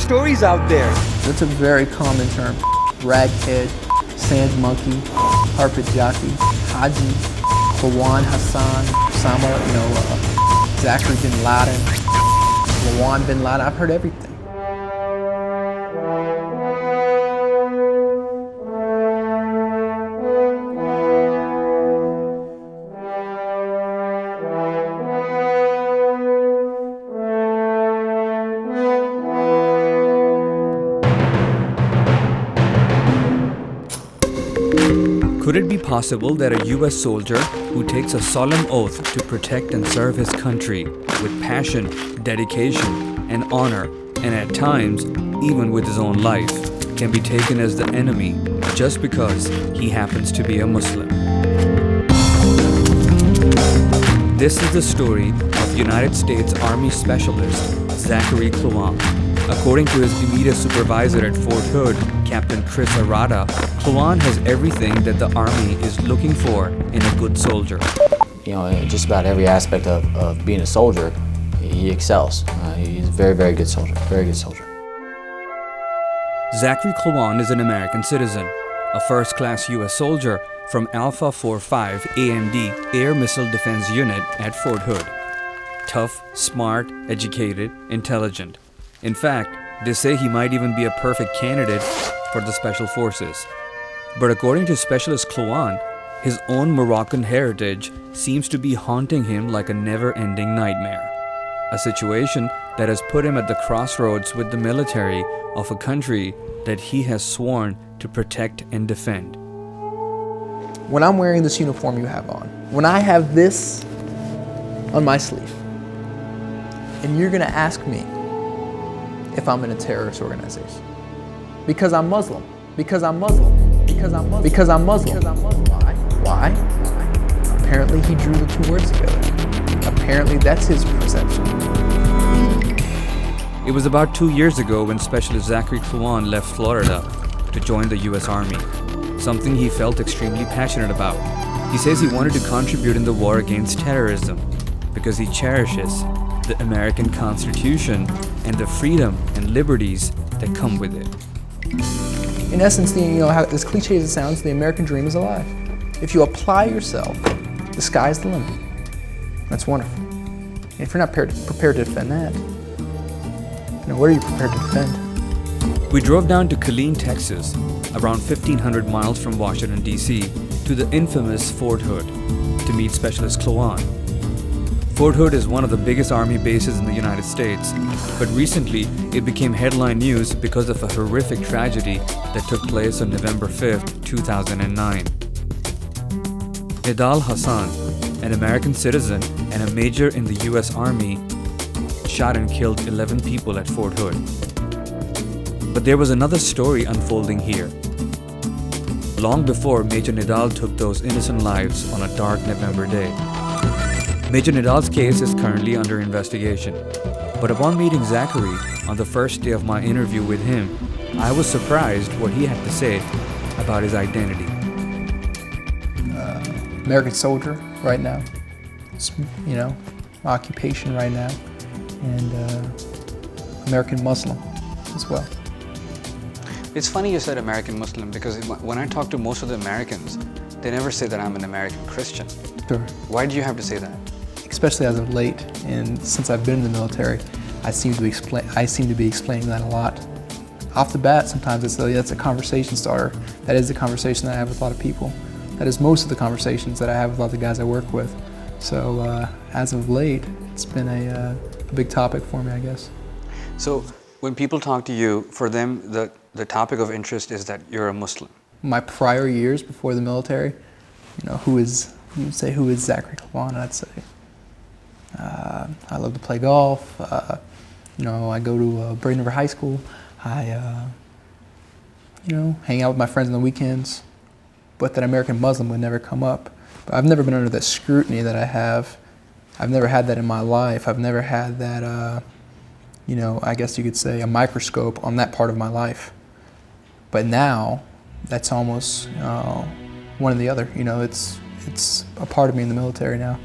stories out there. That's a very common term. Raghead, sand monkey, carpet jockey, Haji, Klawonn Hassan, Osama, Zachary bin Laden, Klawonn bin Laden. I've heard everything. Could it be possible that a US soldier who takes a solemn oath to protect and serve his country with passion, dedication, and honor, and at times even with his own life, can be taken as the enemy just because he happens to be a Muslim? This is the story of United States Army Specialist Zachary Klawonn. According to his immediate supervisor at Fort Hood, Captain Arata, Klawonn has everything that the Army is looking for in a good soldier. You know, in just about every aspect of being a soldier, he excels. He's a very, very good soldier, very good soldier. Zachary Klawonn is an American citizen, a first-class US soldier from Alpha 45 AMD Air Missile Defense Unit at Fort Hood. Tough, smart, educated, intelligent. In fact, they say he might even be a perfect candidate for the Special Forces. But according to Specialist Klawonn, his own Moroccan heritage seems to be haunting him like a never-ending nightmare. A situation that has put him at the crossroads with the military of a country that he has sworn to protect and defend. When I'm wearing this uniform you have on, when I have this on my sleeve, and you're gonna ask me if I'm in a terrorist organization. Because I'm Muslim. Because I'm Muslim. Because I'm Muslim. Because I'm Muslim. Because I'm Muslim. Why? Apparently he drew the two words together. Apparently that's his perception. It was about 2 years ago when Specialist Zachary Klawonn left Florida to join the US Army, something he felt extremely passionate about. He says he wanted to contribute in the war against terrorism because he cherishes the American Constitution and the freedom and liberties that come with it. In essence, how, as cliche as it sounds, the American dream is alive. If you apply yourself, the sky's the limit. That's wonderful. And if you're not prepared to defend that, what are you prepared to defend? We drove down to Killeen, Texas, around 1,500 miles from Washington, D.C., to the infamous Fort Hood to meet Specialist Klawonn. Fort Hood is one of the biggest army bases in the United States, but recently it became headline news because of a horrific tragedy that took place on November 5th, 2009. Nidal Hassan, an American citizen and a major in the US Army, shot and killed 11 people at Fort Hood. But there was another story unfolding here. Long before Major Nidal took those innocent lives on a dark November day. Major Nidal's case is currently under investigation. But upon meeting Zachary on the first day of my interview with him, I was surprised what he had to say about his identity. American soldier right now. It's, my occupation right now. And American Muslim as well. It's funny you said American Muslim because when I talk to most of the Americans, they never say that I'm an American Christian. Sure. Why do you have to say that? Especially as of late, and since I've been in the military, I seem to be explaining that a lot. Off the bat, sometimes that's a conversation starter. That is the conversation that I have with a lot of people. That is most of the conversations that I have with a lot of the guys I work with. So as of late, it's been a big topic for me, I guess. So when people talk to you, for them, the topic of interest is that you're a Muslim. My prior years before the military, who would say who is Zachary Klawonn? I'd say I love to play golf. I go to Braden River High School. I hang out with my friends on the weekends. But that American Muslim would never come up. But I've never been under that scrutiny that I have. I've never had that in my life. I've never had that, I guess you could say, a microscope on that part of my life. But now, that's almost one or the other. It's a part of me in the military now.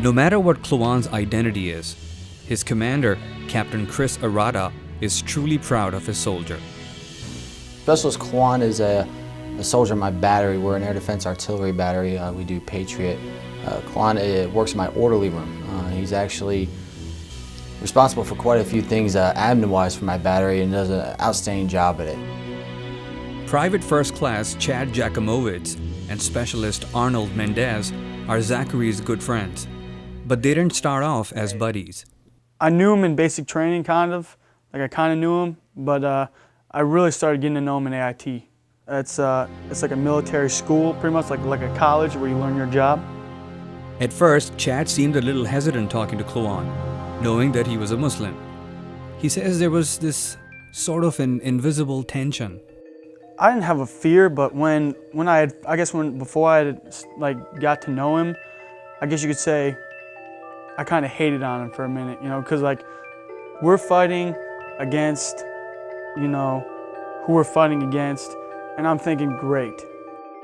No matter what Klawonn's identity is, His commander, Captain Chris Arata, is truly proud of his soldier. Specialist Klawonn is a soldier in my battery. We're an air defense artillery battery. We do Patriot. Klawonn works in my orderly room. He's actually responsible for quite a few things admin-wise for my battery and does an outstanding job at it. Private First Class Chad Jakimowicz and Specialist Arnold Mendez are Zachari's good friends, but they didn't start off as buddies. I knew him in basic training, kind of. Like, I kind of knew him, but I really started getting to know him in AIT. It's like a military school, pretty much like a college where you learn your job. At first, Chad seemed a little hesitant talking to Klawonn, knowing that he was a Muslim. He says there was this sort of an invisible tension. I didn't have a fear, but before I had like got to know him, I guess you could say I kind of hated on him for a minute, you know, because like we're fighting against, you know, who we're fighting against, and I'm thinking, great,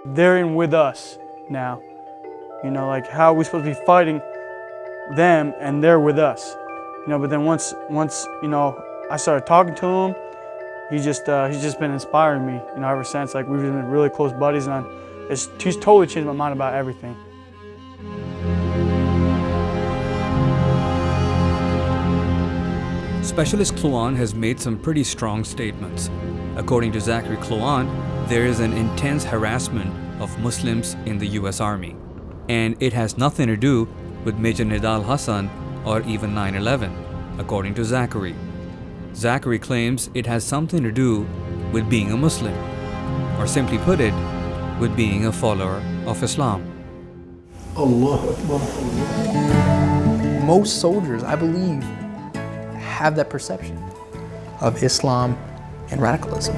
they're in with us now. You know, like, how are we supposed to be fighting them and they're with us? You know, but then once you know, I started talking to him, he's just been inspiring me, you know, ever since. Like, we've been really close buddies, and he's totally changed my mind about everything. Specialist Klawonn has made some pretty strong statements. According to Zachary Klawonn, there is an intense harassment of Muslims in the US Army, and it has nothing to do with Major Nidal Hassan or even 9/11, according to Zachary. Zachary claims it has something to do with being a Muslim, or simply put it, with being a follower of Islam. Most soldiers, I believe, have that perception of Islam and radicalism.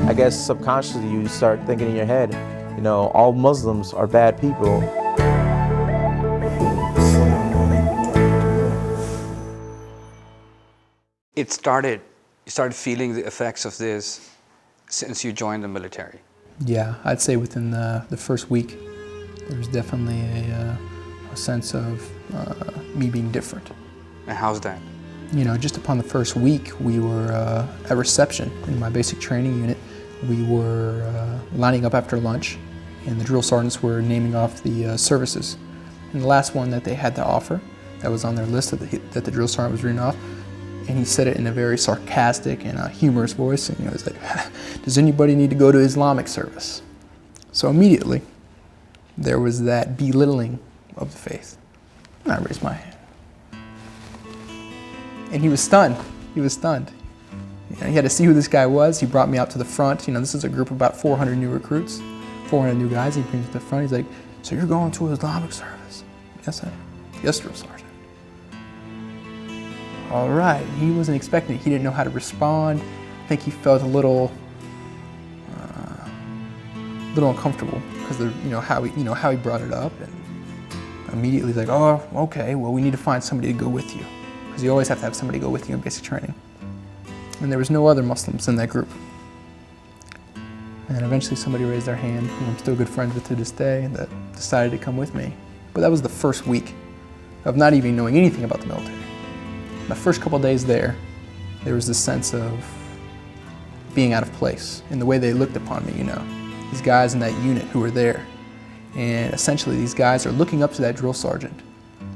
I guess subconsciously you start thinking in your head, you know, all Muslims are bad people. You started feeling the effects of this since you joined the military. Yeah, I'd say within the first week, there was definitely a sense of me being different. And how's that? You know, just upon the first week, we were at reception in my basic training unit. We were lining up after lunch, and the drill sergeants were naming off the services. And the last one that they had to offer, that was on their list that the drill sergeant was reading off, and he said it in a very sarcastic and humorous voice, and he was like, "Does anybody need to go to Islamic service?" So immediately, there was that belittling of the faith. And I raised my hand. And he was stunned. He was stunned. You know, he had to see who this guy was. He brought me out to the front. You know, this is a group of about 400 new recruits, 400 new guys. He brings me to the front. He's like, "So you're going to Islamic service?" "Yes, I am." "Yes, drill sergeant." All right. He wasn't expecting it. He didn't know how to respond. I think he felt a little uncomfortable because how he brought it up, and immediately he's like, "Oh, okay. Well, we need to find somebody to go with you, because you always have to have somebody go with you in basic training." And there was no other Muslims in that group. And eventually somebody raised their hand, who I'm still good friends with to this day, that decided to come with me. But that was the first week of not even knowing anything about the military. The first couple of days there was this sense of being out of place in the way they looked upon me, you know. These guys in that unit who were there. And essentially these guys are looking up to that drill sergeant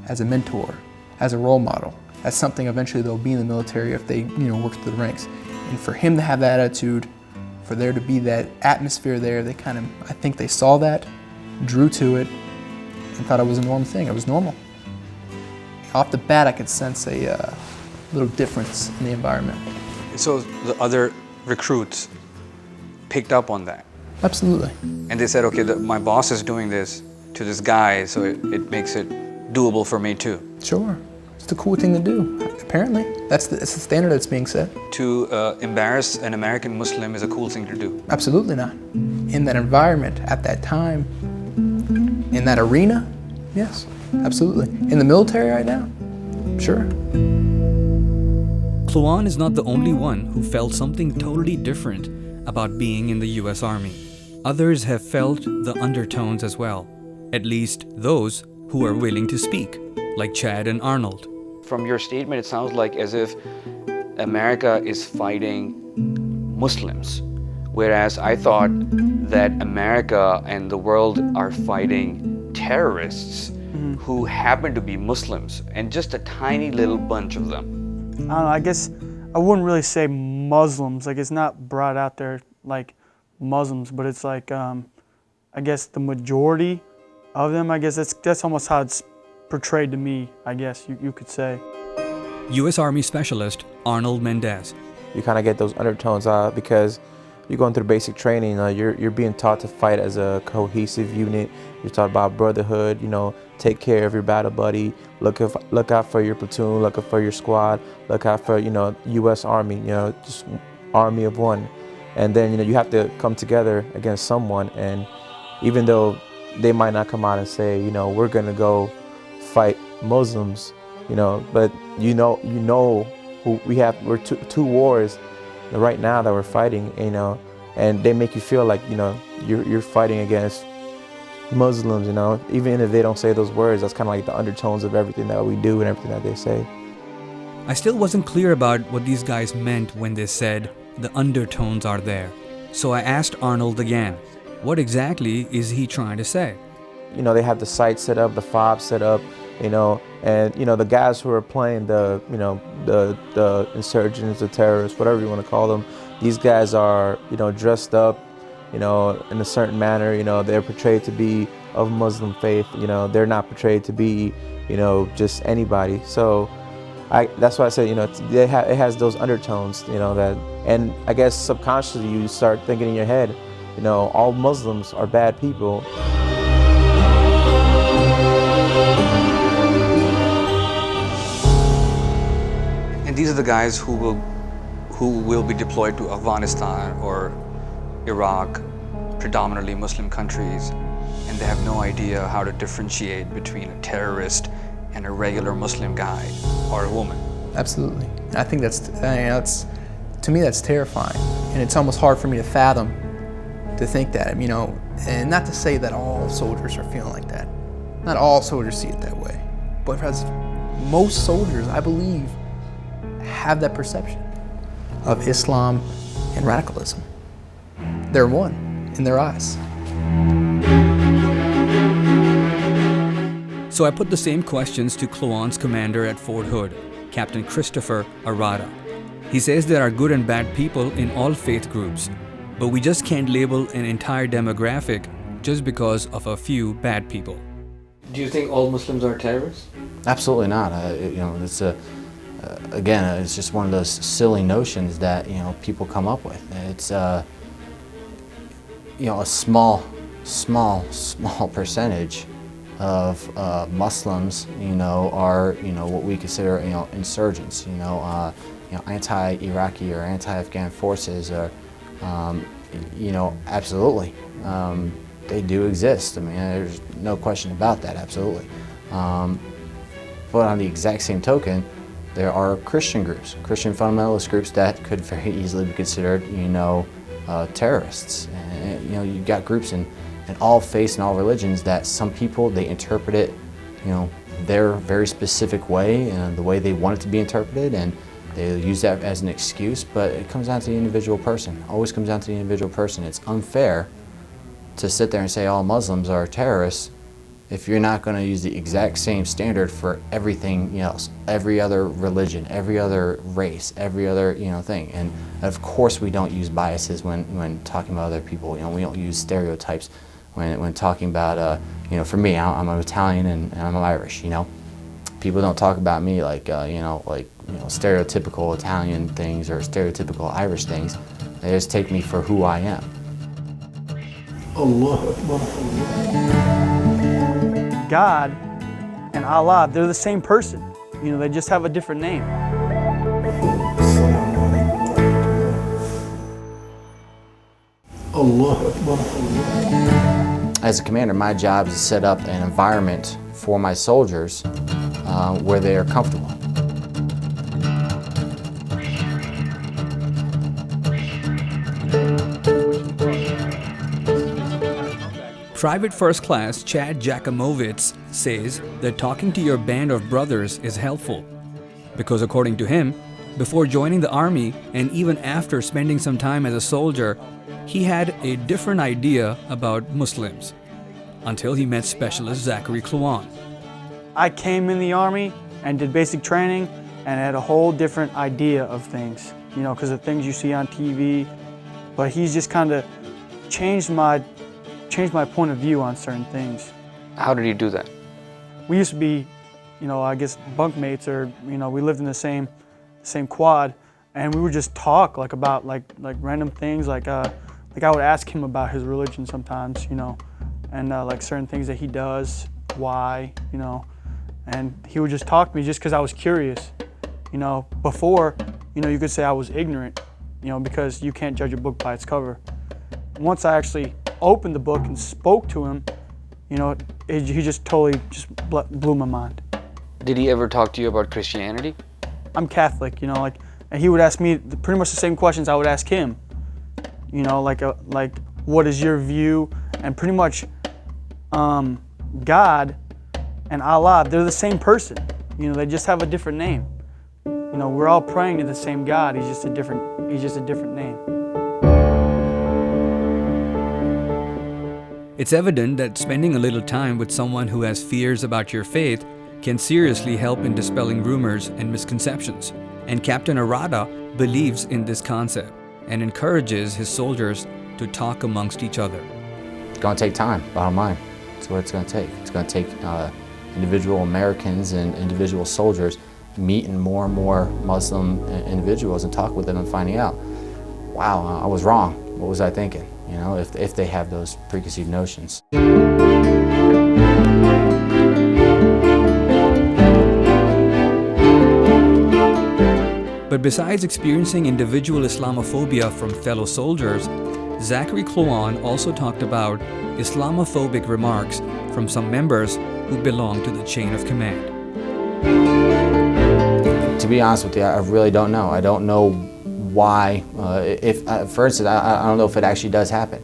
as a mentor, as a role model, as something eventually they'll be in the military if they, you know, work through the ranks. And for him to have that attitude, for there to be that atmosphere there, they kind of, I think they saw that, drew to it, and thought it was a normal thing. It was normal. Off the bat, I could sense a little difference in the environment. So the other recruits picked up on that. Absolutely. And they said, okay, my boss is doing this to this guy, so it makes it doable for me too. Sure. It's the cool thing to do. Apparently, it's the standard that's being set. To embarrass an American Muslim is a cool thing to do. Absolutely not. In that environment, at that time, in that arena, yes, absolutely. In the military right now, sure. Klawonn is not the only one who felt something totally different about being in the US Army. Others have felt the undertones as well, at least those who are willing to speak, like Chad and Arnold. From your statement, it sounds like as if America is fighting Muslims, whereas I thought that America and the world are fighting terrorists who happen to be Muslims, and just a tiny little bunch of them. I don't know, I guess I wouldn't really say Muslims. Like, it's not brought out there like Muslims, but it's like, I guess the majority of them, I guess that's almost how it's portrayed to me, I guess you could say. U.S. Army Specialist Arnold Mendez. You kind of get those undertones because you're going through basic training. You're being taught to fight as a cohesive unit. You're taught about brotherhood. Take care of your battle buddy. Look out for your platoon. Look out for your squad. Look out for U.S. Army. Just army of one. And then you have to come together against someone. And even though they might not come out and say we're gonna go fight Muslims, but who we have. We're two wars right now that we're fighting, and they make you feel like you're fighting against Muslims, even if they don't say those words. That's kind of like the undertones of everything that we do and everything that they say. I still wasn't clear about what these guys meant when they said the undertones are there. So I asked Arnold again, what exactly is he trying to say? They have the sights set up, the fobs set up, and the guys who are playing the insurgents, the terrorists, whatever you want to call them. These guys are dressed up, in a certain manner. They're portrayed to be of Muslim faith. They're not portrayed to be just anybody. So that's why I said it has those undertones. And I guess subconsciously you start thinking in your head, all Muslims are bad people. And these are the guys who will be deployed to Afghanistan or Iraq, predominantly Muslim countries, and they have no idea how to differentiate between a terrorist and a regular Muslim guy or a woman. Absolutely. I think to me that's terrifying, and it's almost hard for me to fathom to think that, and not to say that all soldiers are feeling like that. Not all soldiers see it that way, but because most soldiers, I believe, have that perception of Islam and radicalism. They're one in their eyes. So I put the same questions to Klawonn's commander at Fort Hood, Captain Christopher Arata. He says there are good and bad people in all faith groups, but we just can't label an entire demographic just because of a few bad people. Do you think all Muslims are terrorists? Absolutely not. It's again, it's just one of those silly notions that people come up with. It's a small percentage of Muslims, are what we consider insurgents. Anti-Iraqi or anti-Afghan forces are, absolutely. They do exist. I mean, there's no question about that, absolutely. But on the exact same token, there are Christian groups, Christian fundamentalist groups that could very easily be considered, terrorists. And, you've got groups in all faiths and all religions that some people, they interpret it, their very specific way and the way they want it to be interpreted, and they use that as an excuse, but it comes down to the individual person. Always comes down to the individual person. It's unfair to sit there and say all Muslims are terrorists if you're not going to use the exact same standard for everything else, every other religion, every other race, every other thing. And of course we don't use biases when talking about other people. We don't use stereotypes when talking about for me, I'm an Italian and I'm Irish. People don't talk about me like stereotypical Italian things or stereotypical Irish things. They just take me for who I am. Allah Akbar. God and Allah, they're the same person. They just have a different name. Allah Akbar. As a commander, my job is to set up an environment for my soldiers where they are comfortable. Private First Class Chad Jacomovitz says that talking to your band of brothers is helpful because, according to him, before joining the army and even after spending some time as a soldier, he had a different idea about Muslims until he met Specialist Zachari Klawonn. I came in the Army and did basic training and had a whole different idea of things, you know, because of things you see on TV. But he's just kind of changed my point of view on certain things. How did he do that? We used to be, you know, I guess bunkmates, or, you know, we lived in the same quad, and we would just talk like about like random things, like I would ask him about his religion sometimes, you know, and like certain things that he does, why, you know, and he would just talk to me just because I was curious, you know. Before, you know, you could say I was ignorant, you know, because you can't judge a book by its cover. Once I actually opened the book and spoke to him, you know, he just totally blew my mind. Did he ever talk to you about Christianity? I'm Catholic, you know, like, and he would ask me pretty much the same questions I would ask him. You know, like what is your view? And pretty much God and Allah, they're the same person. You know, they just have a different name. You know, we're all praying to the same God. He's just a different name. It's evident that spending a little time with someone who has fears about your faith can seriously help in dispelling rumors and misconceptions. And Captain Arata believes in this concept and encourages his soldiers to talk amongst each other. It's going to take time, bottom line. That's what it's going to take. It's going to take individual Americans and individual soldiers meeting more and more Muslim individuals and talk with them and finding out, wow, I was wrong. What was I thinking? You know, if they have those preconceived notions. But besides experiencing individual Islamophobia from fellow soldiers, Zachari Klawonn also talked about Islamophobic remarks from some members who belong to the chain of command. To be honest with you, I really don't know. I don't know why. For instance, I don't know if it actually does happen.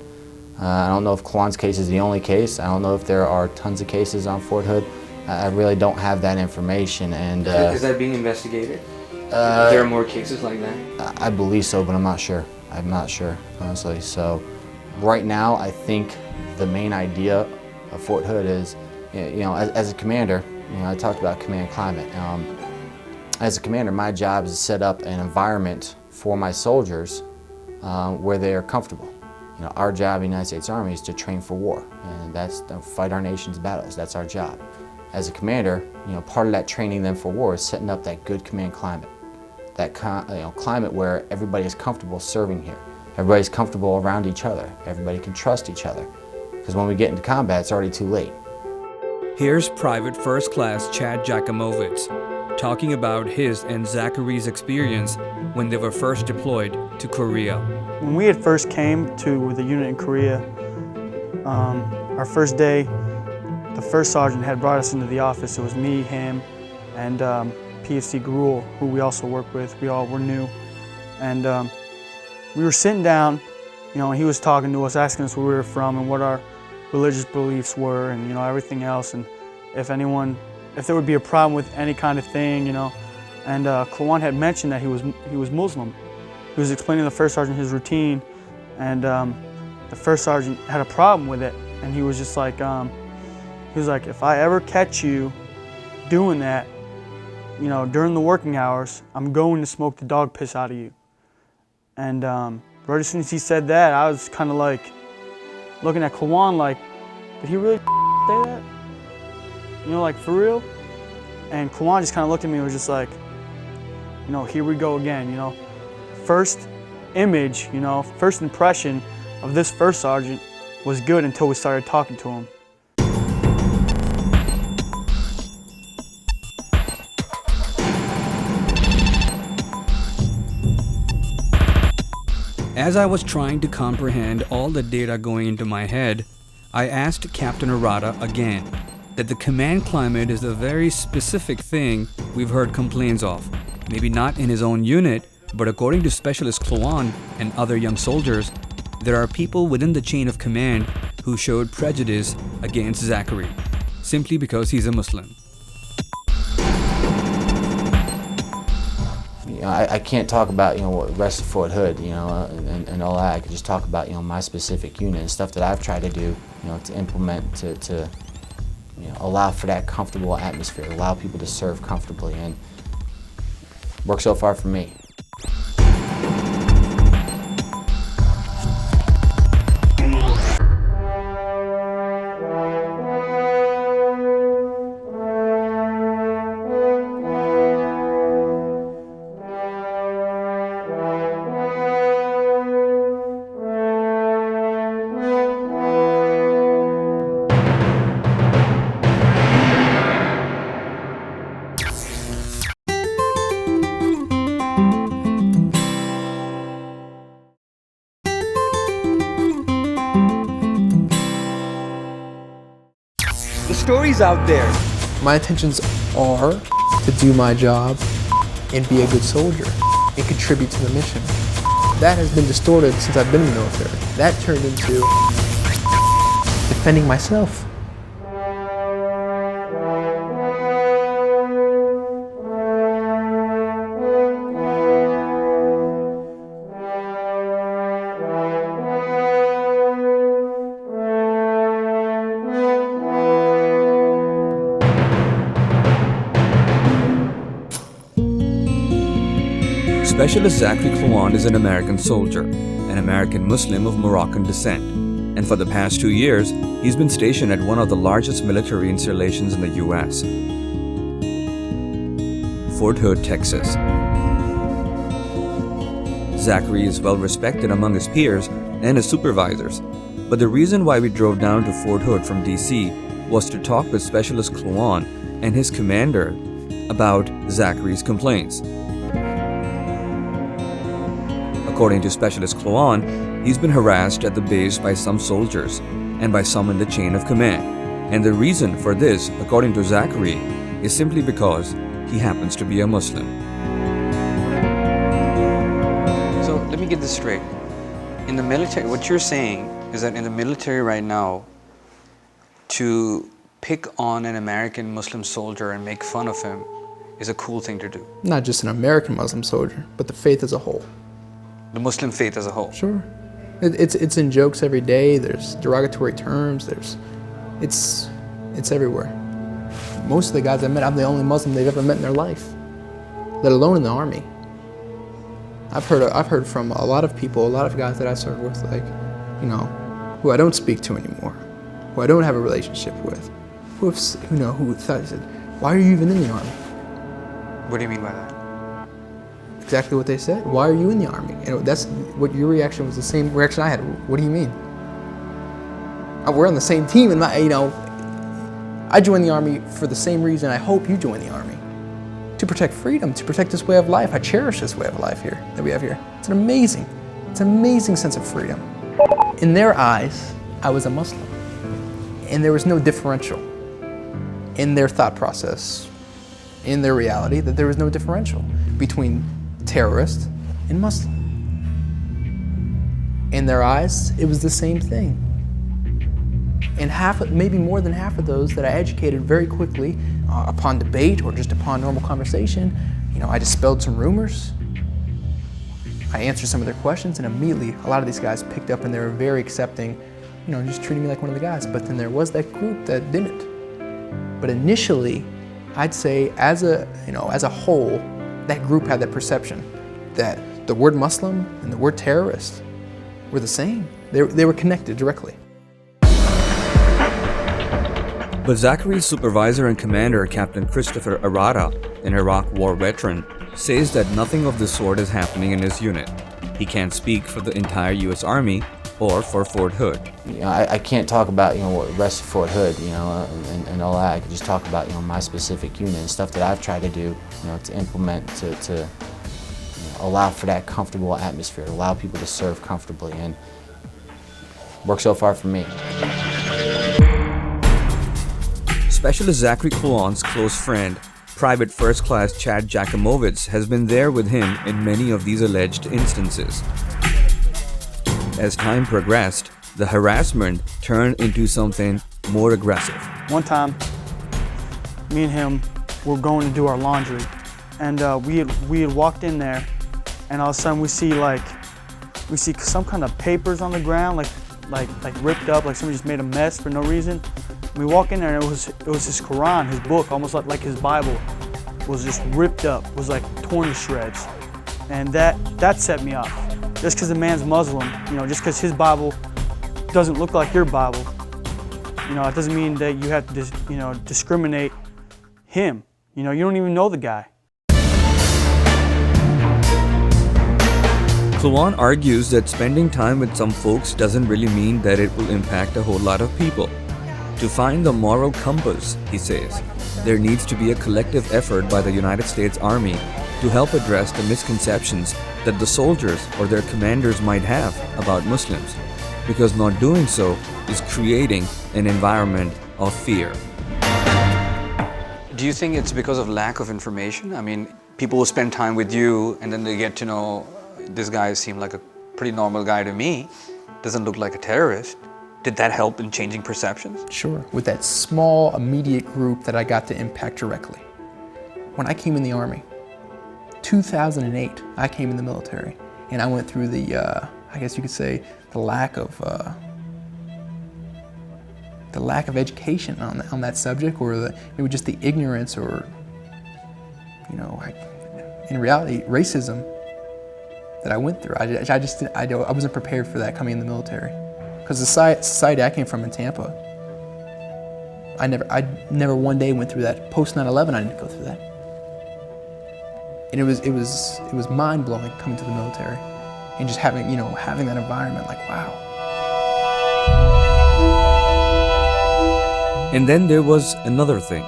I don't know if Klawonn's case is the only case. I don't know if there are tons of cases on Fort Hood. I really don't have that information. And is that being investigated? There are more cases like that? I believe so, but I'm not sure. I'm not sure, honestly. So right now, I think the main idea of Fort Hood is, you know, as a commander, you know, I talked about command climate. As a commander, my job is to set up an environment for my soldiers where they are comfortable. You know, our job in the United States Army is to train for war, and that's to fight our nation's battles. That's our job. As a commander, you know, part of that training them for war is setting up that good command climate. That climate where everybody is comfortable serving here. Everybody's comfortable around each other. Everybody can trust each other. Because when we get into combat, it's already too late. Here's Private First Class Chad Jacomovitz talking about his and Zachari's experience when they were first deployed to Korea. When we had first came to the unit in Korea, our first day, the first sergeant had brought us into the office. It was me, him, and PFC Gruel, who we also work with. We all were new. And we were sitting down, you know, and he was talking to us, asking us where we were from and what our religious beliefs were, and, you know, everything else, and if there would be a problem with any kind of thing, you know. And Klawonn had mentioned that he was Muslim. He was explaining to the first sergeant his routine, and the first sergeant had a problem with it, and he was just like, if I ever catch you doing that, you know, during the working hours, I'm going to smoke the dog piss out of you. And right as soon as he said that, I was kind of like looking at Klawonn like, did he really say that? You know, like, for real? And Klawonn just kind of looked at me and was just like, you know, here we go again, you know. First image, you know, first impression of this first sergeant was good until we started talking to him. As I was trying to comprehend all the data going into my head, I asked Captain Arata again that the command climate is a very specific thing we've heard complaints of. Maybe not in his own unit, but according to Specialist Klawonn and other young soldiers, there are people within the chain of command who showed prejudice against Zachary simply because he's a Muslim. I can't talk about what the rest of Fort Hood, and all that. I could just talk about my specific unit and stuff that I've tried to do, to implement to allow for that comfortable atmosphere, allow people to serve comfortably, and work so far for me. The stories out there. My intentions are to do my job and be a good soldier and contribute to the mission. That has been distorted since I've been in the military. That turned into defending myself. Specialist Zachary Klawonn is an American soldier, an American Muslim of Moroccan descent, and for the past 2 years, he's been stationed at one of the largest military installations in the U.S., Fort Hood, Texas. Zachary is well respected among his peers and his supervisors, but the reason why we drove down to Fort Hood from D.C. was to talk with Specialist Klawonn and his commander about Zachary's complaints. According to Specialist Klawonn, he's been harassed at the base by some soldiers and by some in the chain of command. And the reason for this, according to Zachary, is simply because he happens to be a Muslim. So let me get this straight. In the military, what you're saying is that in the military right now, to pick on an American Muslim soldier and make fun of him is a cool thing to do. Not just an American Muslim soldier, but the faith as a whole. The Muslim faith as a whole. Sure. It's in jokes every day. There's derogatory terms. It's everywhere. Most of the guys I met, I'm the only Muslim they've ever met in their life, let alone in the army. I've heard from a lot of people, a lot of guys that I served with, who I don't speak to anymore, who I don't have a relationship with, who thought, said, "Why are you even in the army?" What do you mean by that? Exactly what they said. Why are you in the army? And that's what your reaction was. The same reaction I had. What do you mean? We're on the same team, and I joined the army for the same reason I hope you join the army, to protect freedom, to protect this way of life. I cherish this way of life here that we have here. It's an amazing sense of freedom. In their eyes, I was a Muslim, and there was no differential in their thought process, in their reality, that there was no differential between terrorist and Muslim. In their eyes, it was the same thing. And maybe more than half of those that I educated very quickly upon debate or just upon normal conversation, I dispelled some rumors. I answered some of their questions, and immediately a lot of these guys picked up and they were very accepting, just treating me like one of the guys. But then there was that group that didn't. But initially, I'd say as a whole, that group had that perception that the word Muslim and the word terrorist were the same. They were connected directly. But Zachary's supervisor and commander, Captain Christopher Arata, an Iraq War veteran, says that nothing of the sort is happening in his unit. He can't speak for the entire U.S. Army or for Fort Hood. I can't talk about what the rest of Fort Hood, and all that. I could just talk about my specific unit and stuff that I've tried to do, to implement to allow for that comfortable atmosphere, allow people to serve comfortably, and work so far for me. Specialist Zachary Klawonn's close friend, Private First Class Chad Jacomovitz, has been there with him in many of these alleged instances. As time progressed, the harassment turned into something more aggressive. One time, me and him were going to do our laundry, and we had walked in there, and all of a sudden we see some kind of papers on the ground, like ripped up, like somebody just made a mess for no reason. We walk in there, and it was his Quran, his book, almost like his Bible, was just ripped up, was like torn to shreds, and that set me off. Just because the man's Muslim, just because his Bible doesn't look like your Bible, it doesn't mean that you have to discriminate him. You don't even know the guy. Klawonn argues that spending time with some folks doesn't really mean that it will impact a whole lot of people. To find the moral compass, he says, there needs to be a collective effort by the United States Army to help address the misconceptions that the soldiers or their commanders might have about Muslims, because not doing so is creating an environment of fear. Do you think it's because of lack of information? I mean, people will spend time with you and then they get to know, this guy seemed like a pretty normal guy to me, doesn't look like a terrorist. Did that help in changing perceptions? Sure, with that small, immediate group that I got to impact directly. When I came in the Army, 2008, I came in the military, and I went through the, I guess you could say, the lack of education on that subject, or it was just the ignorance, or, in reality, racism that I went through. I wasn't prepared for that coming in the military. Because the society I came from in Tampa, I never one day went through that. Post 9/11, I didn't go through that, and it was mind blowing coming to the military, and just having that environment. Like, wow. And then there was another thing.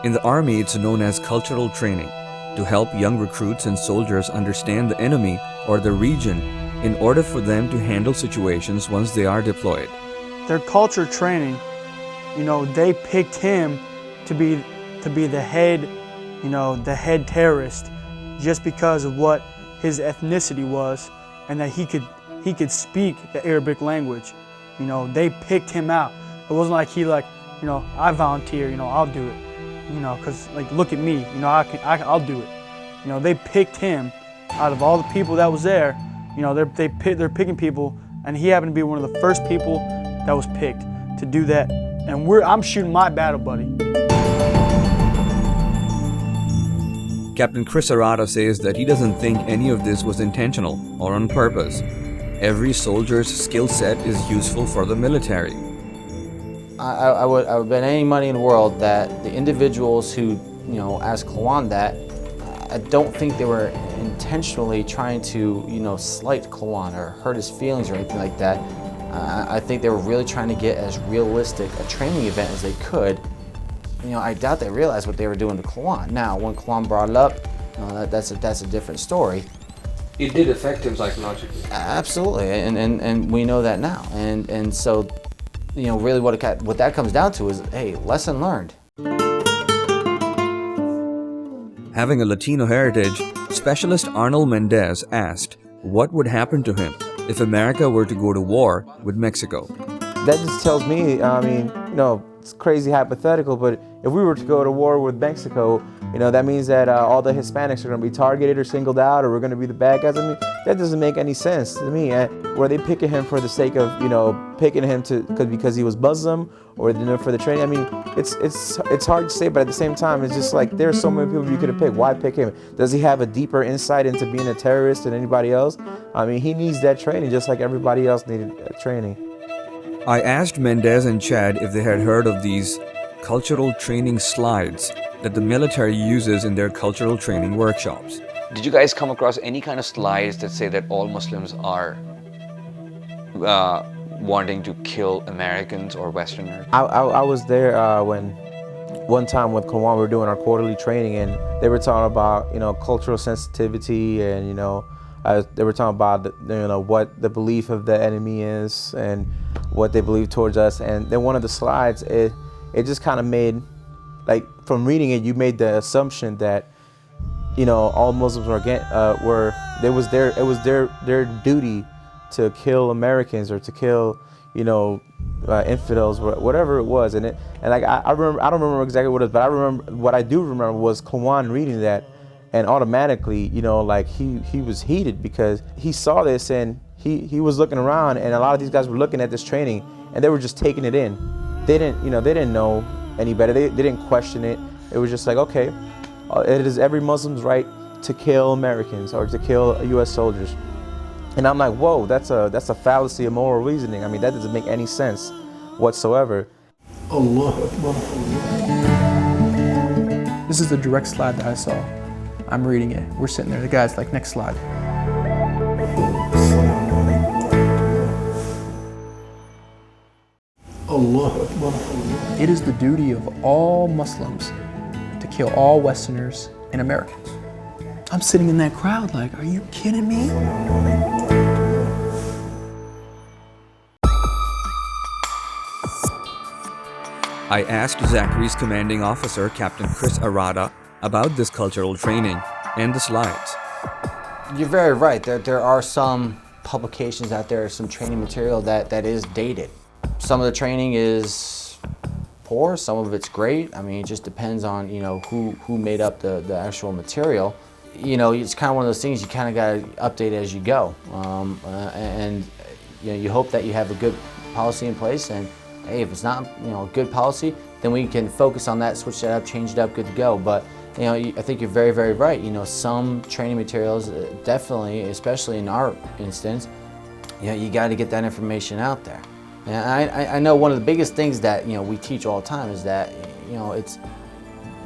In the Army, it's known as cultural training, to help young recruits and soldiers understand the enemy or the region in order for them to handle situations once they are deployed. Their culture training, they picked him to be the head, the head terrorist, just because of what his ethnicity was, and that he could speak the Arabic language. They picked him out. It wasn't like I volunteer, I'll do it, because look at me, I'll do it. They picked him out of all the people that was there. They're picking people, and he happened to be one of the first people that was picked to do that. And I'm shooting my battle buddy. Captain Chris Arata says that he doesn't think any of this was intentional or on purpose. Every soldier's skill set is useful for the military. I would bet any money in the world that the individuals who, asked Klawonn that, I don't think they were intentionally trying to, slight Klawonn or hurt his feelings or anything like that. I think they were really trying to get as realistic a training event as they could. I doubt they realized what they were doing to Klawonn. Now, when Klawonn brought it up, that's a different story. It did affect him psychologically. Absolutely, and we know that now. And so, really what that comes down to is, hey, lesson learned. Having a Latino heritage, Specialist Arnold Mendez asked what would happen to him if America were to go to war with Mexico. That just tells me, it's crazy hypothetical, but if we were to go to war with Mexico, that means that all the Hispanics are going to be targeted or singled out, or we're going to be the bad guys. I mean, that doesn't make any sense to me. Were they picking him for the sake of, picking him because he was Muslim, or for the training? I mean, it's hard to say, but at the same time, it's just like there's so many people you could have picked. Why pick him? Does he have a deeper insight into being a terrorist than anybody else? I mean, he needs that training just like everybody else needed training. I asked Mendez and Chad if they had heard of these cultural training slides that the military uses in their cultural training workshops. Did you guys come across any kind of slides that say that all Muslims are wanting to kill Americans or Westerners? I was there one time with Klawonn, we were doing our quarterly training, and they were talking about cultural sensitivity, and they were talking about what the belief of the enemy is and what they believe towards us. And then one of the slides, it just kind of made, like, from reading it, you made the assumption that all Muslims it was their duty to kill Americans or to kill infidels, whatever it was. And like I remember, I don't remember exactly what it was, but I remember what I do remember was Klawonn reading that, and automatically, like he was heated because he saw this and he was looking around, and a lot of these guys were looking at this training and they were just taking it in. They didn't know any better. They didn't question it. It was just like, okay, it is every Muslim's right to kill Americans or to kill U.S. soldiers. And I'm like, whoa, that's a fallacy of moral reasoning. I mean, that doesn't make any sense whatsoever. Allah Akbar. This is the direct slide that I saw. I'm reading it. We're sitting there. The guy's like, next slide. Allah Akbar. It is the duty of all Muslims to kill all Westerners and Americans. I'm sitting in that crowd like, are you kidding me? I asked Zachari's commanding officer, Captain Chris Arata, about this cultural training and the slides. You're very right. There are some publications out there, some training material that is dated. Some of the training is poor, some of it's great. I mean, it just depends on who made up the actual material. It's kind of one of those things you kind of got to update as you go, and you hope that you have a good policy in place. And hey, if it's not a good policy, then we can focus on that, switch that up, change it up, good to go. But I think you're very, very right. Some training materials definitely, especially in our instance, you got to get that information out there. And I know one of the biggest things that we teach all the time is that it's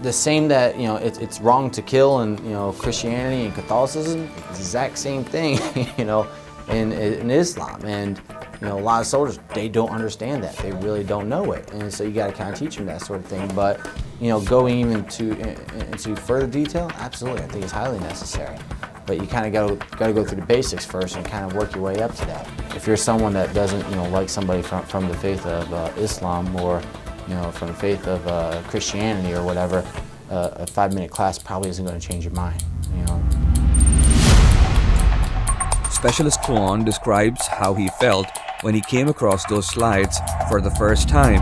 the same that it's wrong to kill in Christianity and Catholicism. It's the exact same thing in Islam. And a lot of soldiers, they don't understand that. They really don't know it, and so you got to kind of teach them that sort of thing. But going even into further detail, absolutely, I think it's highly necessary. But you kind of got to go through the basics first and kind of work your way up to that. If you're someone that doesn't like somebody from the faith of Islam or from the faith of Christianity or whatever, a 5-minute class probably isn't going to change your mind. Specialist Klawonn describes how he felt when he came across those slides for the first time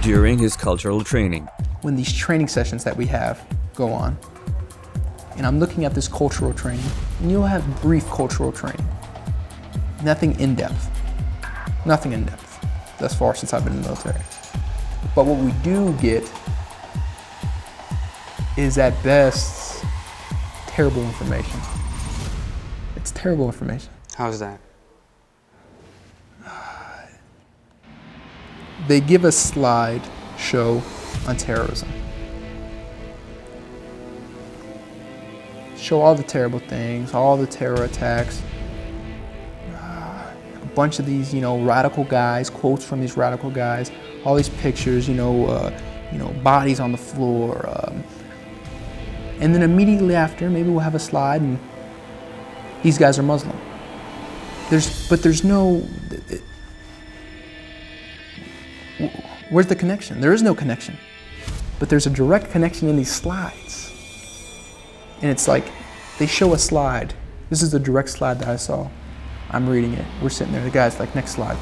during his cultural training. When these training sessions that we have go on, and I'm looking at this cultural training, and you'll have brief cultural training. Nothing in depth. Nothing in depth thus far since I've been in the military. But what we do get is at best terrible information. It's terrible information. How's that? They give a slide show on terrorism. Show all the terrible things, all the terror attacks. A bunch of these, radical guys, quotes from these radical guys, all these pictures, bodies on the floor. And then immediately after, maybe we'll have a slide and these guys are Muslim. There's no, where's the connection? There is no connection. But there's a direct connection in these slides. And it's like, they show a slide. This is the direct slide that I saw. I'm reading it. We're sitting there. The guy's like, next slide.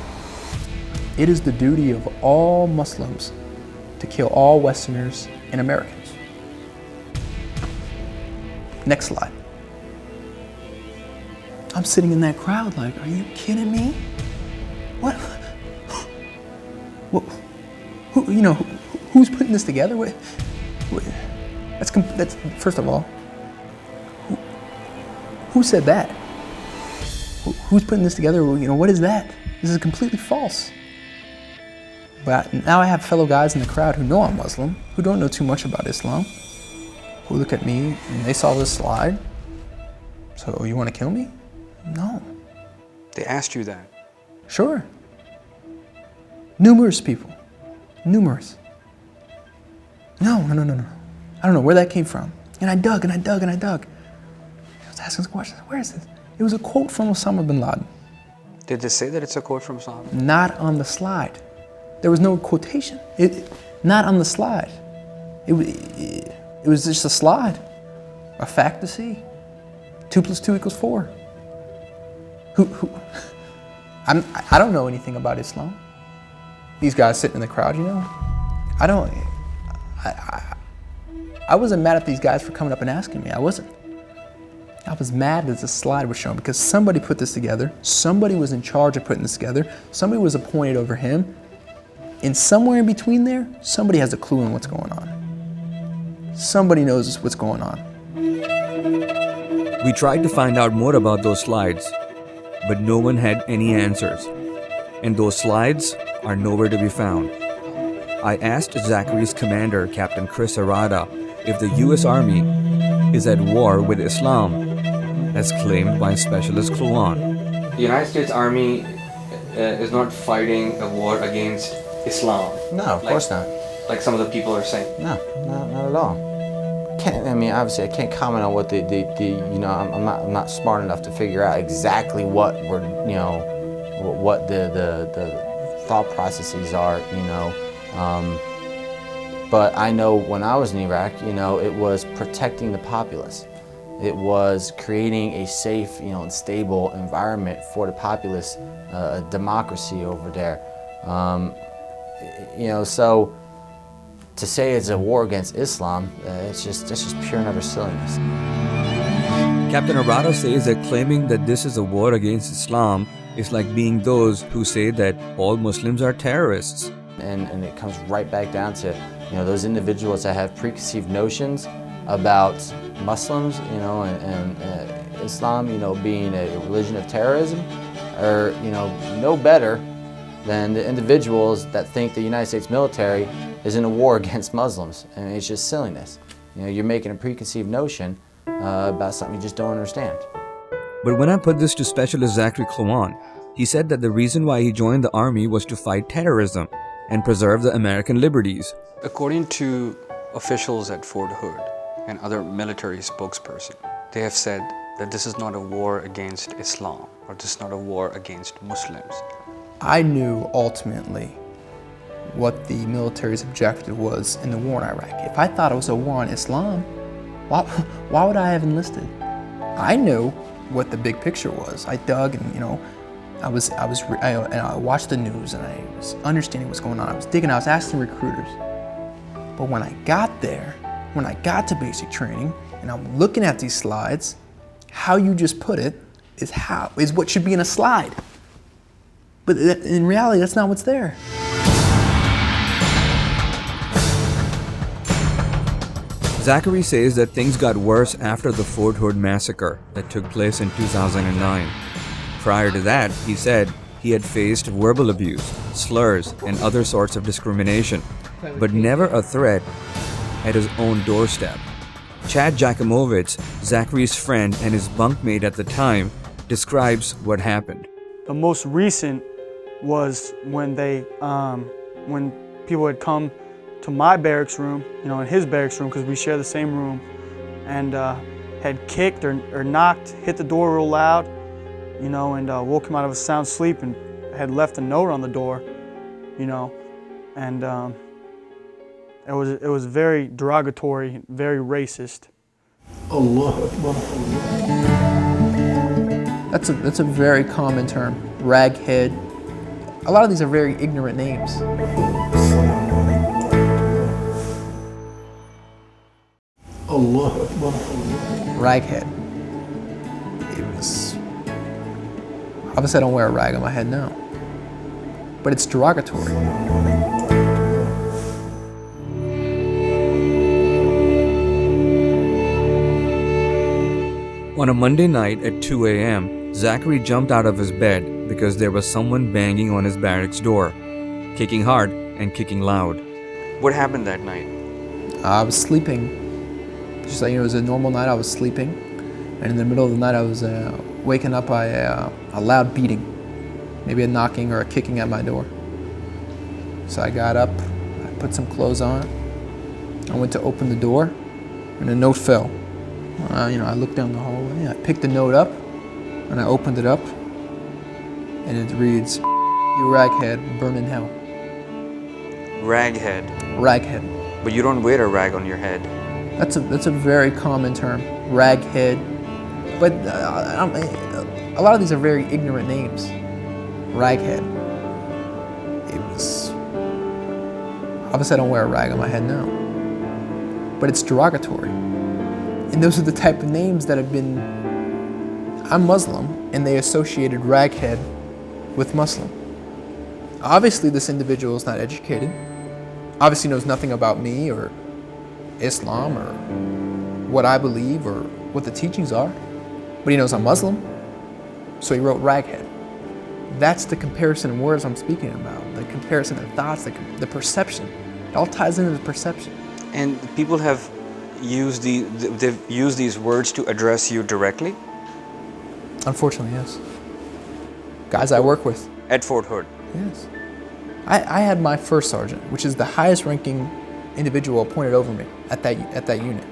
It is the duty of all Muslims to kill all Westerners and Americans. Next slide. I'm sitting in that crowd like, are you kidding me? What? Who's putting this together? That's first of all, who said that? Who's putting this together? What is that? This is completely false. But now I have fellow guys in the crowd who know I'm Muslim, who don't know too much about Islam, who look at me and they saw this slide. So you want to kill me? No. They asked you that? Sure. Numerous people. Numerous. No. I don't know where that came from. And I dug. I was asking some questions. Where is this? It was a quote from Osama bin Laden. Did they say that it's a quote from Osama? Not on the slide. There was no quotation. Not on the slide. It was just a slide. A fact to see. 2 + 2 = 4. Who? I don't know anything about Islam. These guys sitting in the crowd, you know, I wasn't mad at these guys for coming up and asking me. I wasn't. I was mad that the slide was shown because somebody put this together. Somebody was in charge of putting this together. Somebody was appointed over him. And somewhere in between there, somebody has a clue on what's going on. Somebody knows what's going on. We tried to find out more about those slides, but no one had any answers. And those slides are nowhere to be found. I asked Zachari's commander, Captain Chris Arata, if the U.S. Army is at war with Islam, as claimed by Specialist Klawonn. The United States Army is not fighting a war against Islam. No, of course not. Like some of the people are saying. No, not at all. I mean, obviously, I can't comment on what you know, I'm not smart enough to figure out exactly what we're, you know, what the thought processes are, you know. But I know when I was in Iraq, you know, it was protecting the populace. It was creating a safe, you know, and stable environment for the populace, a democracy over there. You know, so to say it's a war against Islam, that's just pure and utter silliness. Captain Arata says that claiming that this is a war against Islam is like being those who say that all Muslims are terrorists. And it comes right back down to, you know, those individuals that have preconceived notions about Muslims, you know, and Islam, you know, being a religion of terrorism, are, you know, no better than the individuals that think the United States military is in a war against Muslims. And it's just silliness. You know, you're making a preconceived notion about something you just don't understand. But when I put this to Specialist Zachary Klawonn, he said that the reason why he joined the army was to fight terrorism and preserve the American liberties. According to officials at Fort Hood and other military spokespersons, they have said that this is not a war against Islam, or this is not a war against Muslims. I knew ultimately what the military's objective was in the war in Iraq. If I thought it was a war on Islam, why would I have enlisted? I knew what the big picture was. I dug, and you know, I watched the news, and I was understanding what's going on. I was digging. I was asking recruiters. But when I got there, when I got to basic training, and I'm looking at these slides, how you just put it is what should be in a slide. But in reality, that's not what's there. Zachary says that things got worse after the Fort Hood massacre that took place in 2009. Prior to that, he said he had faced verbal abuse, slurs, and other sorts of discrimination, but never a threat at his own doorstep. Chad Jacomovitz, Zachary's friend and his bunkmate at the time, describes what happened. The most recent was when when people had come to my barracks room, you know, in his barracks room, because we share the same room, and had kicked or knocked, hit the door real loud, you know, and woke him out of a sound sleep, and had left a note on the door, you know, and it was very derogatory, very racist. That's a very common term, raghead. A lot of these are very ignorant names. Raghead. It was, obviously I don't wear a rag on my head now, but it's derogatory. On a Monday night at 2 a.m., Zachary jumped out of his bed because there was someone banging on his barracks door, kicking hard and kicking loud. What happened that night? I was sleeping. Just like, you know, it was a normal night, I was sleeping. And in the middle of the night, I was waking up by a loud beating. Maybe a knocking or a kicking at my door. So I got up, I put some clothes on. I went to open the door, and a note fell. You know, I looked down the hallway, I picked the note up, and I opened it up, and it reads, "You raghead, burn in hell." Raghead. Raghead. But you don't wear a rag on your head. That's a very common term, raghead. But a lot of these are very ignorant names. raghead. It was, obviously I don't wear a rag on my head now, but it's derogatory. And those are the type of names that have been, I'm Muslim, and they associated raghead with Muslim. Obviously this individual is not educated, obviously knows nothing about me or Islam or what I believe or what the teachings are, but he knows I'm Muslim, so he wrote raghead. That's the comparison in words I'm speaking about, the comparison in thoughts, the perception. It all ties into the perception. And people have used they've used these words to address you directly? Unfortunately, yes. Guys I work with. At Fort Hood? Yes. I had my first sergeant, which is the highest ranking individual appointed over me at that unit,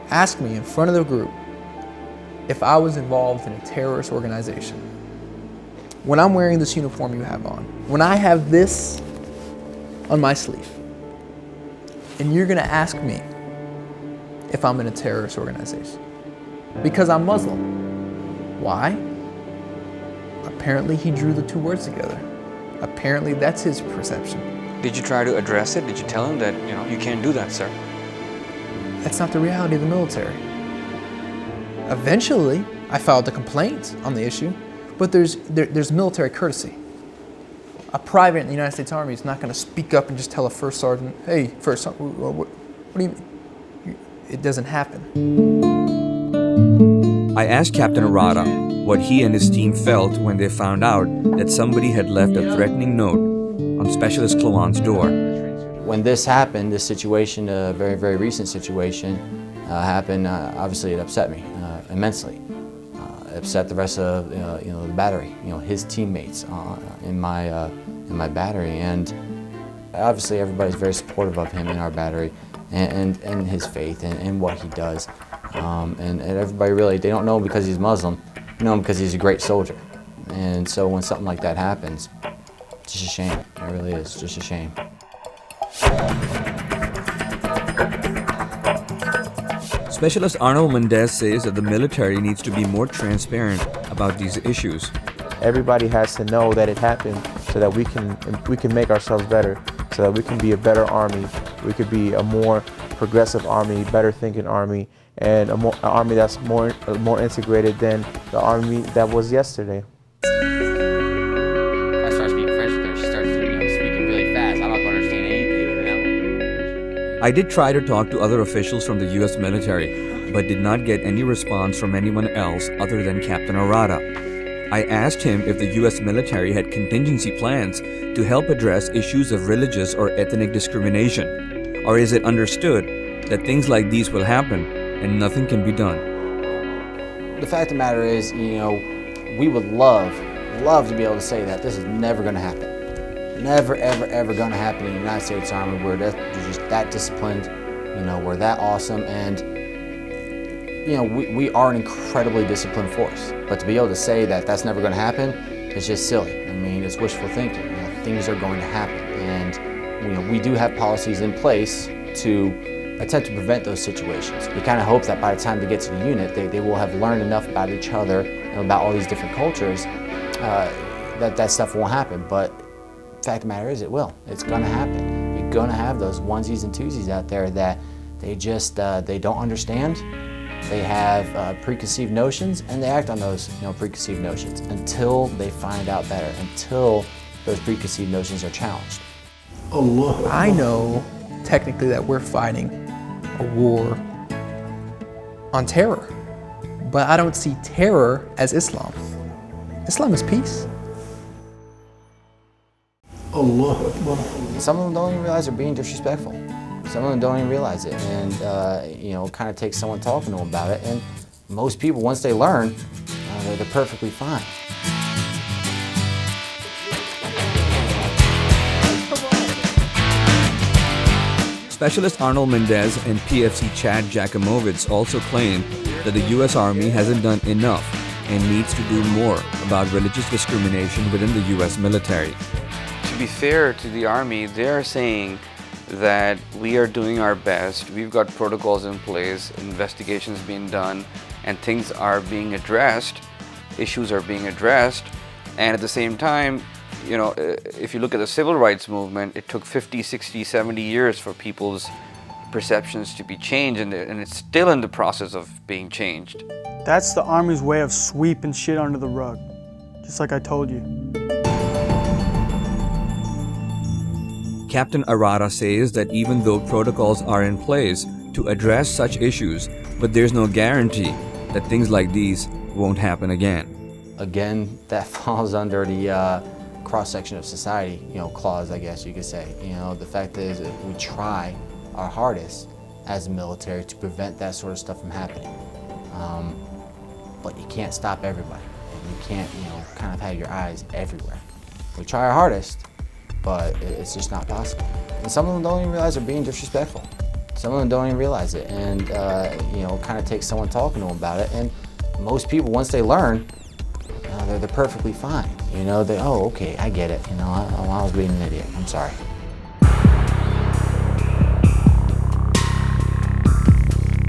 ask me in front of the group if I was involved in a terrorist organization. When I'm wearing this uniform you have on, when I have this on my sleeve, and you're gonna ask me if I'm in a terrorist organization, because I'm Muslim. Why? Apparently he drew the two words together. Apparently that's his perception. Did you try to address it? Did you tell him that, you can't do that, sir? That's not the reality of the military. Eventually, I filed a complaint on the issue, but there's military courtesy. A private in the United States Army is not going to speak up and just tell a first sergeant, hey, first sergeant, what do you mean? It doesn't happen. I asked Captain Arata what he and his team felt when they found out that somebody had left a threatening note on Specialist Klawonn's door. When this happened, this situation, a very, very recent situation, happened, obviously it upset me immensely. It upset the rest of the battery, his teammates in my battery, and obviously everybody's very supportive of him in our battery and his faith and what he does. And everybody really, they don't know him because he's Muslim, they know him because he's a great soldier. And so when something like that happens, it's just a shame. It really is just a shame. Specialist Arnold Mendez says that the military needs to be more transparent about these issues. Everybody has to know that it happened so that we can make ourselves better, so that we can be a better army. We could be a more progressive army, better thinking army, and an army that's more integrated than the army that was yesterday. I start speaking French with her, she starts speaking really fast. I'm not going to understand anything. I did try to talk to other officials from the US military, but did not get any response from anyone else other than Captain Arata. I asked him if the US military had contingency plans to help address issues of religious or ethnic discrimination, or is it understood that things like these will happen and nothing can be done? The fact of the matter is, we would love to be able to say that this is never going to happen. Never, ever, ever going to happen in the United States Army. We're just that disciplined, we're that awesome, and we are an incredibly disciplined force. But to be able to say that that's never going to happen, it's just silly. I mean, it's wishful thinking. Things are going to happen, and we do have policies in place to attempt to prevent those situations. We kind of hope that by the time they get to the unit, they will have learned enough about each other and about all these different cultures that stuff won't happen. But the fact of the matter is, it will. It's going to happen. You're going to have those onesies and twosies out there that they just they don't understand. They have preconceived notions, and they act on those preconceived notions until they find out better, until those preconceived notions are challenged. I know technically that we're fighting a war on terror, but I don't see terror as Islam. Islam is peace. Some of them don't even realize they're being disrespectful. Some of them don't even realize it, and it kind of takes someone talking to them about it. And most people, once they learn, they're perfectly fine. Specialist Arnold Mendez and PFC Chad Jacomovitz also claim that the U.S. Army hasn't done enough and needs to do more about religious discrimination within the U.S. military. To be fair to the Army, they're saying that we are doing our best, we've got protocols in place, investigations being done, and things are being addressed, issues are being addressed, And at the same time, you know, if you look at the civil rights movement, it took 50, 60, 70 years for people's perceptions to be changed, and it's still in the process of being changed. That's the Army's way of sweeping shit under the rug, just like I told you. Captain Arata says that even though protocols are in place to address such issues, but there's no guarantee that things like these won't happen again. Again, that falls under the cross-section of society, you know, clause, I guess you could say. You know, the fact is that we try our hardest as a military to prevent that sort of stuff from happening. But you can't stop everybody. You can't, you know, kind of have your eyes everywhere. We try our hardest, but it's just not possible. And some of them don't even realize they're being disrespectful. Some of them don't even realize it, and you know, it kind of takes someone talking to them about it. And most people, once they learn, they're perfectly fine. You know, they, oh, okay, I get it. You know, I was being an idiot. I'm sorry.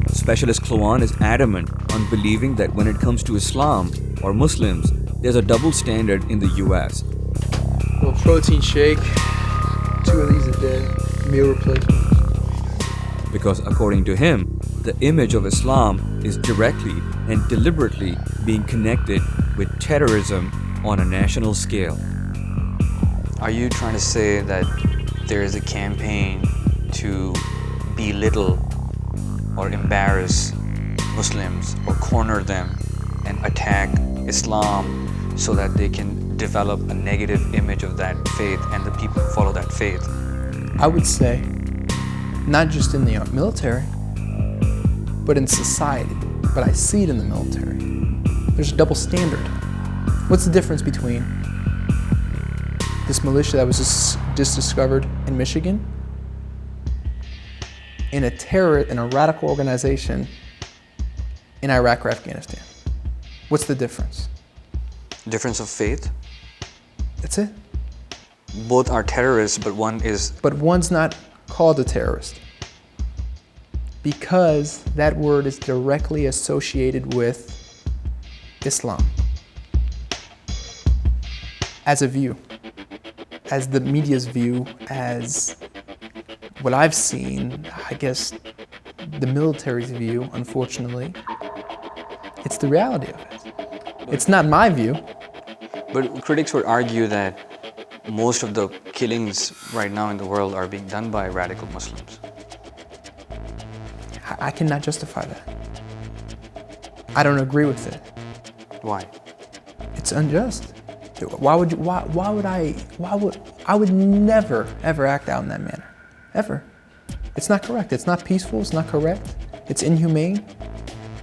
Specialist Klawonn is adamant on believing that when it comes to Islam or Muslims, there's a double standard in the US. Well, protein shake, 2 of these a day, meal replacement. Because according to him, the image of Islam is directly and deliberately being connected with terrorism on a national scale. Are you trying to say that there is a campaign to belittle or embarrass Muslims or corner them and attack Islam so that they can develop a negative image of that faith and the people who follow that faith? I would say, not just in the military, but in society. But I see it in the military. There's a double standard. What's the difference between this militia that was just discovered in Michigan and a radical organization in Iraq or Afghanistan? What's the difference? Difference of faith? That's it. Both are terrorists, but one is... But one's not called a terrorist because that word is directly associated with Islam as a view, as the media's view, as what I've seen, I guess the military's view, unfortunately. It's the reality of it. It's not my view. But critics would argue that most of the killings right now in the world are being done by radical Muslims. I cannot justify that. I don't agree with it. Why? It's unjust. I would never, ever act out in that manner. Ever. It's not correct. It's not peaceful. It's not correct. It's inhumane.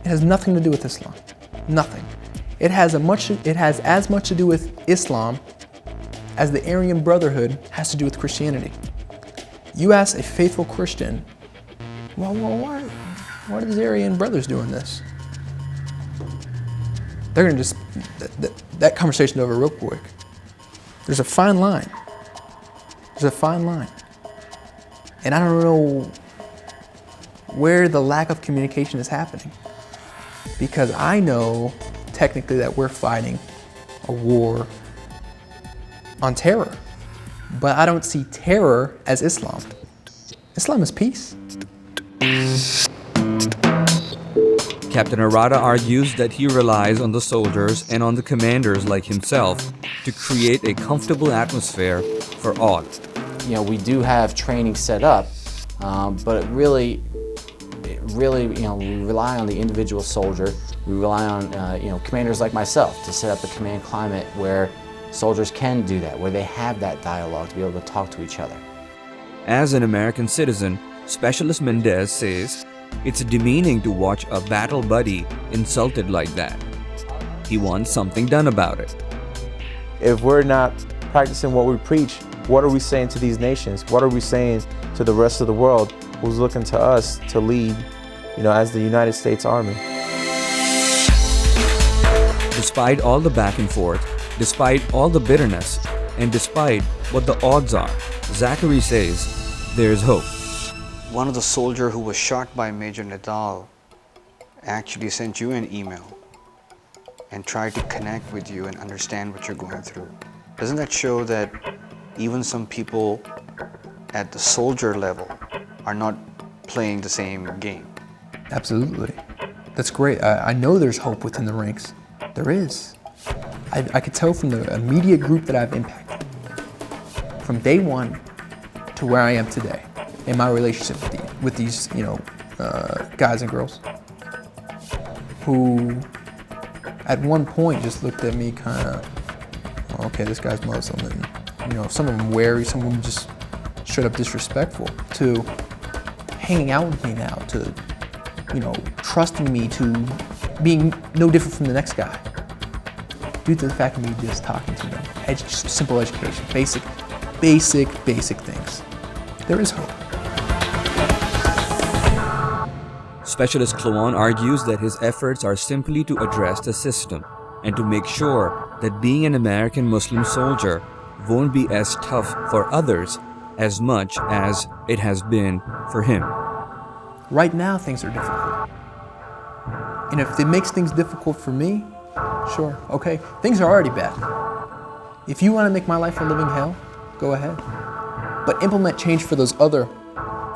It has nothing to do with Islam. Nothing. It has as much to do with Islam as the Aryan Brotherhood has to do with Christianity. You ask a faithful Christian, well, why are these Aryan brothers doing this? They're gonna just, that conversation over real quick. There's a fine line. There's a fine line. And I don't know where the lack of communication is happening. Because I know technically that we're fighting a war on terror. But I don't see terror as Islam. Islam is peace. Captain Arata argues that he relies on the soldiers and on the commanders like himself to create a comfortable atmosphere for all. You know, we do have training set up, but it really, you know, we rely on the individual soldier. We rely on, you know, commanders like myself to set up a command climate where soldiers can do that, where they have that dialogue to be able to talk to each other. As an American citizen, Specialist Mendez says it's demeaning to watch a battle buddy insulted like that. He wants something done about it. If we're not practicing what we preach, what are we saying to these nations? What are we saying to the rest of the world who's looking to us to lead, you know, as the United States Army? Despite all the back and forth, despite all the bitterness, and despite what the odds are, Zachary says there's hope. One of the soldiers who was shot by Major Nadal actually sent you an email and try to connect with you and understand what you're going through. Doesn't that show that even some people at the soldier level are not playing the same game? Absolutely. That's great. I know there's hope within the ranks. There is. I could tell from the immediate group that I've impacted, from day one to where I am today, in my relationship with these guys and girls, who at one point just looked at me kind of, well, okay, this guy's Muslim, and some of them wary, some of them just straight up disrespectful, to hanging out with me now, to trusting me, to being no different from the next guy, due to the fact of me just talking to them. Simple education, basic things. There is hope. Specialist Klawonn argues that his efforts are simply to address the system and to make sure that being an American Muslim soldier won't be as tough for others as much as it has been for him. Right now, things are difficult. And if it makes things difficult for me, sure, okay, things are already bad. If you want to make my life a living hell, go ahead. But implement change for those other,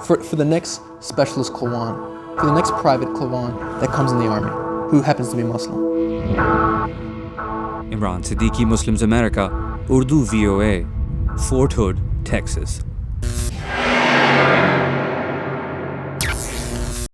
for the next Specialist Klawonn, for the next Private Klawonn that comes in the army, who happens to be Muslim. Imran, Siddiqui, Muslims America, Urdu VOA, Fort Hood, Texas.